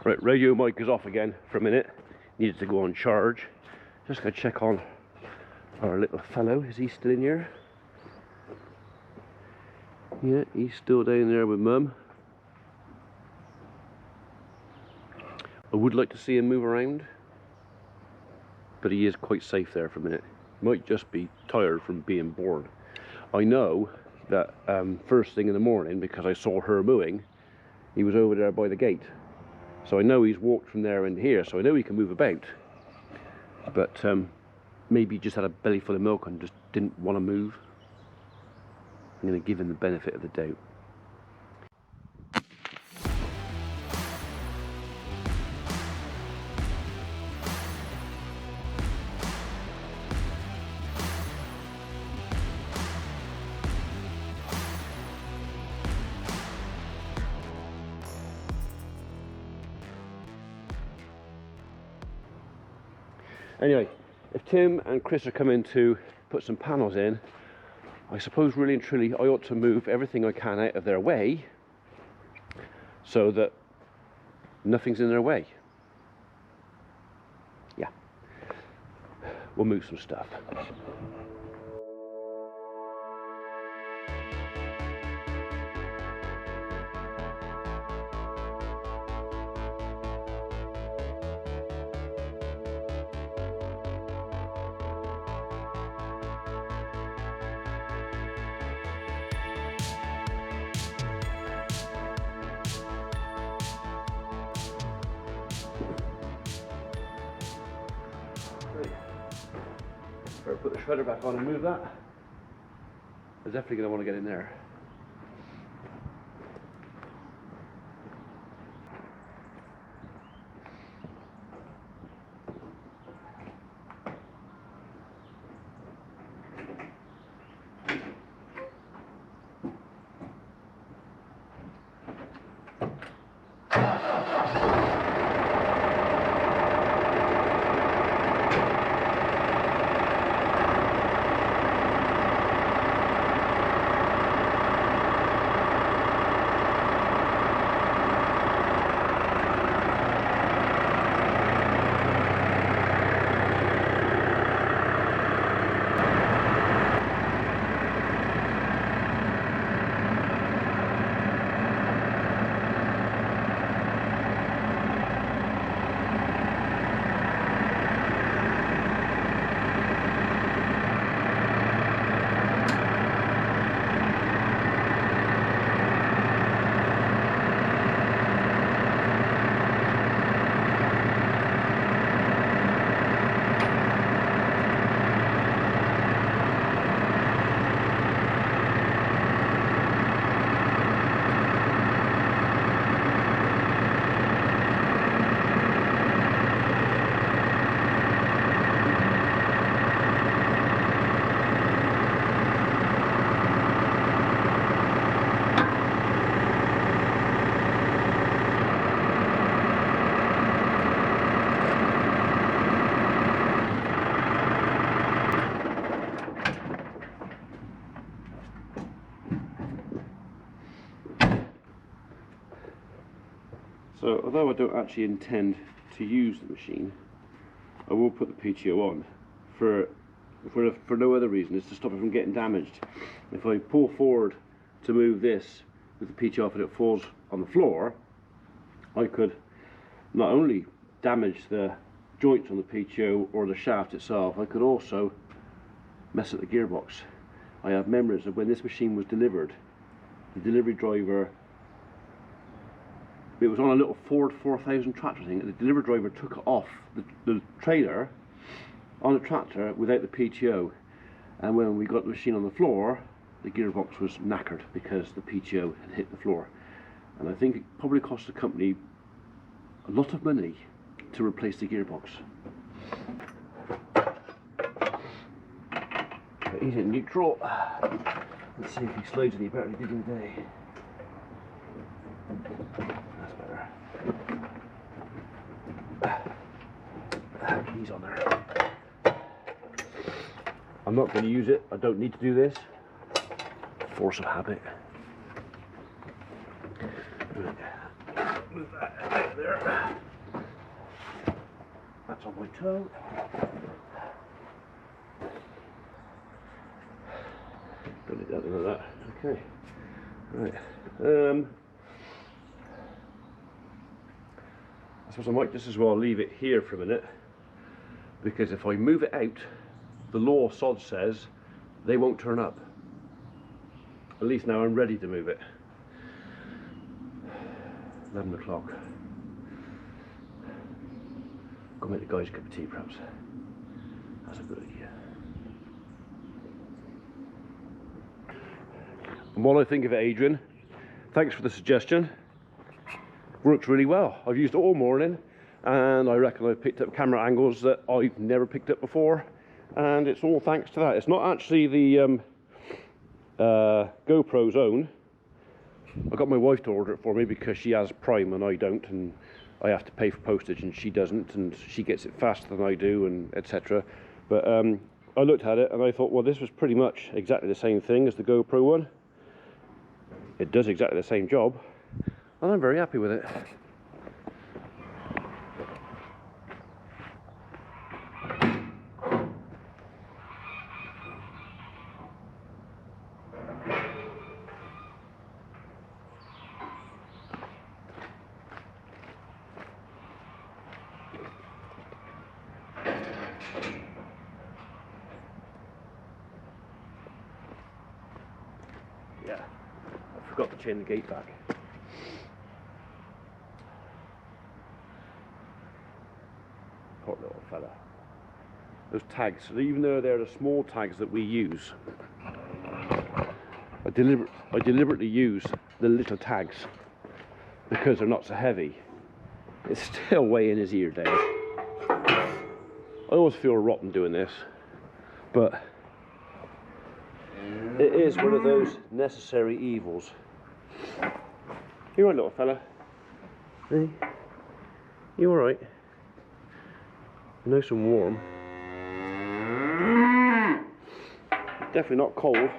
Right, radio mic is off again for a minute. Needed to go on charge. Just gonna check on our little fellow. Is he still in here? Yeah, he's still down there with Mum. I would like to see him move around, but he is quite safe there for a minute. He might just be tired from being bored. I know that first thing in the morning, because I saw her mooing, he was over there by the gate. So I know he's walked from there into here, so I know he can move about. But maybe he just had a belly full of milk and just didn't want to move. I'm going to give him the benefit of the doubt. Anyway, if Tim and Chris are coming to put some panels in, I suppose really and truly I ought to move everything I can out of their way so that nothing's in their way. Yeah, we'll move some stuff. Better put the shredder back on and move that. I'm definitely going to want to get in there. So although I don't actually intend to use the machine, I will put the PTO on for no other reason. It's to stop it from getting damaged. If I pull forward to move this with the PTO off and it falls on the floor, I could not only damage the joints on the PTO or the shaft itself, I could also mess up the gearbox. I have memories of when this machine was delivered. The delivery driver, it was on a little Ford 4000 tractor thing, and the delivery driver took it off the trailer on the tractor without the PTO, and when we got the machine on the floor, the gearbox was knackered because the PTO had hit the floor. And I think it probably cost the company a lot of money to replace the gearbox. But he's in neutral. Let's see if he slides any better than he did in the day. That's better. He's on there. I'm not going to use it. I don't need to do this. Force of habit. move that out there. That's on my toe. Put it down like that. Okay. Right. I suppose I might just as well leave it here for a minute, because if I move it out, the law of sod says they won't turn up. At least now I'm ready to move it. 11 o'clock. Go make the guys a cup of tea perhaps. That's a good idea. And what I think of it, Adrian, thanks for the suggestion. Works really well. I've used it all morning, and I reckon I've picked up camera angles that I've never picked up before, and it's all thanks to that. It's not actually the GoPro's own. I got my wife to order it for me because she has Prime and I don't, and I have to pay for postage and she doesn't, and she gets it faster than I do, and etc. But I looked at it and I thought, well, this was pretty much exactly the same thing as the GoPro one. It does exactly the same job, and I'm very happy with it. Yeah, I forgot to chain the gate back. Poor little fella. Those tags, even though they're the small tags that we use, I deliberately use the little tags because they're not so heavy. It's still weighing his ear down. I always feel rotten doing this, but it is one of those necessary evils. You alright, little fella? Hey? You alright? Nice and warm. Definitely not cold.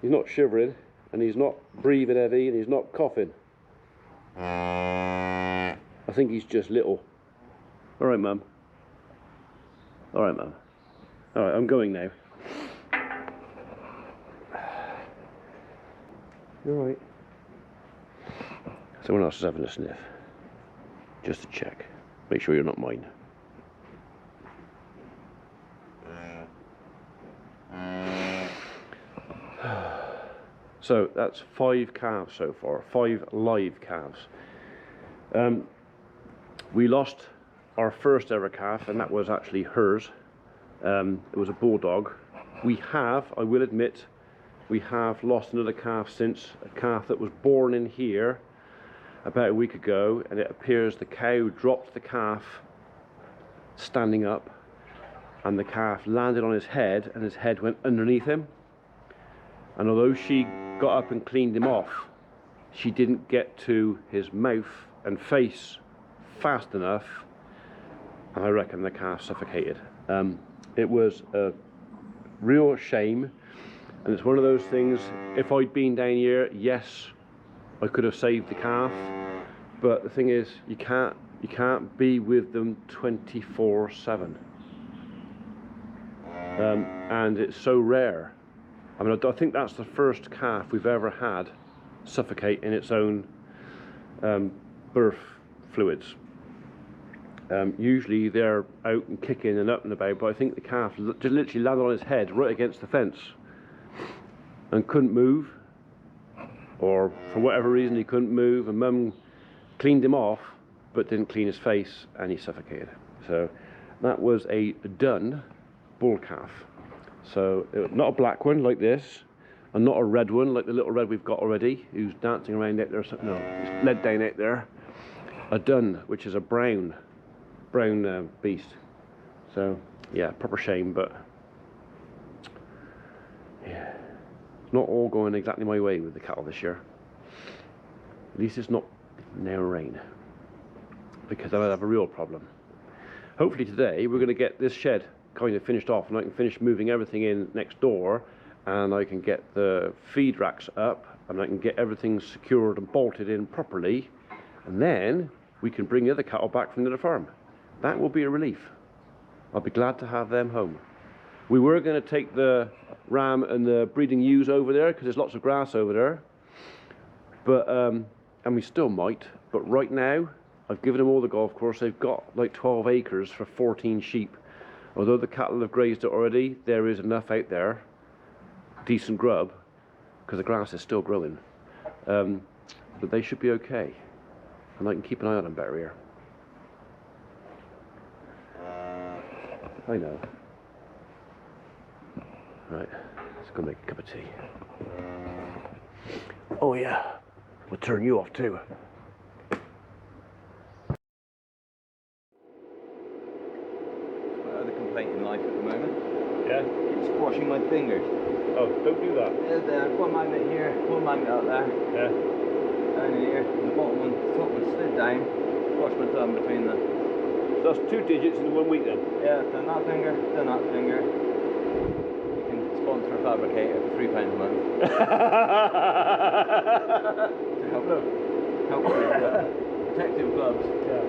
He's not shivering, and he's not breathing heavy, and he's not coughing. I think he's just little. Alright, Mum. Alright, Mum. Alright, I'm going now. You alright? Someone else is having a sniff. Just to check. Make sure you're not mine. So that's 5 calves so far, 5 live calves. We lost our first ever calf, and that was actually hers. It was a bulldog. We have, I will admit, we have lost another calf since, a calf that was born in here about a week ago, and it appears the cow dropped the calf standing up, and the calf landed on his head, and his head went underneath him. And although she got up and cleaned him off, she didn't get to his mouth and face fast enough, and I reckon the calf suffocated. It was a real shame, and it's one of those things, if I'd been down here, yes, I could have saved the calf, but the thing is, you can't be with them 24/7. And it's so rare. I mean, I think that's the first calf we've ever had suffocate in its own birth fluids. Usually they're out and kicking and up and about, but I think the calf just literally landed on his head right against the fence and couldn't move, or for whatever reason he couldn't move, and Mum cleaned him off but didn't clean his face, and he suffocated. So that was a done bull calf. So not a black one like this, and not a red one like the little red we've got already, who's dancing around out there. No, it's led down out there. A dun, which is a brown beast. So yeah, proper shame, but yeah, it's not all going exactly my way with the cattle this year. At least it's not now rain, because then I'd have a real problem. Hopefully today we're going to get this shed kind of finished off, and I can finish moving everything in next door, and I can get the feed racks up, and I can get everything secured and bolted in properly, And then we can bring the other cattle back from the other farm. That will be a relief. I'll be glad to have them home. We were going to take the ram and the breeding ewes over there because there's lots of grass over there. But, and we still might. But right now, I've given them all the golf course. They've got like 12 acres for 14 sheep. Although the cattle have grazed it already, there is enough out there, decent grub, because the grass is still growing. But they should be okay. And I can keep an eye on them better here. I know. Right, let's go make a cup of tea. Oh yeah, we'll turn you off too. The complaint in life at the moment. Yeah? It's squashing my fingers. Oh, don't do that. There's one magnet here, one magnet up there. Yeah. Down in here, and the bottom one, the top one slid down. Squashed my thumb between them. So that's 2 digits in 1 week then? Yeah, done that finger, done that finger. You can sponsor a fabricator for £3 a month. To help with protective gloves. Yeah.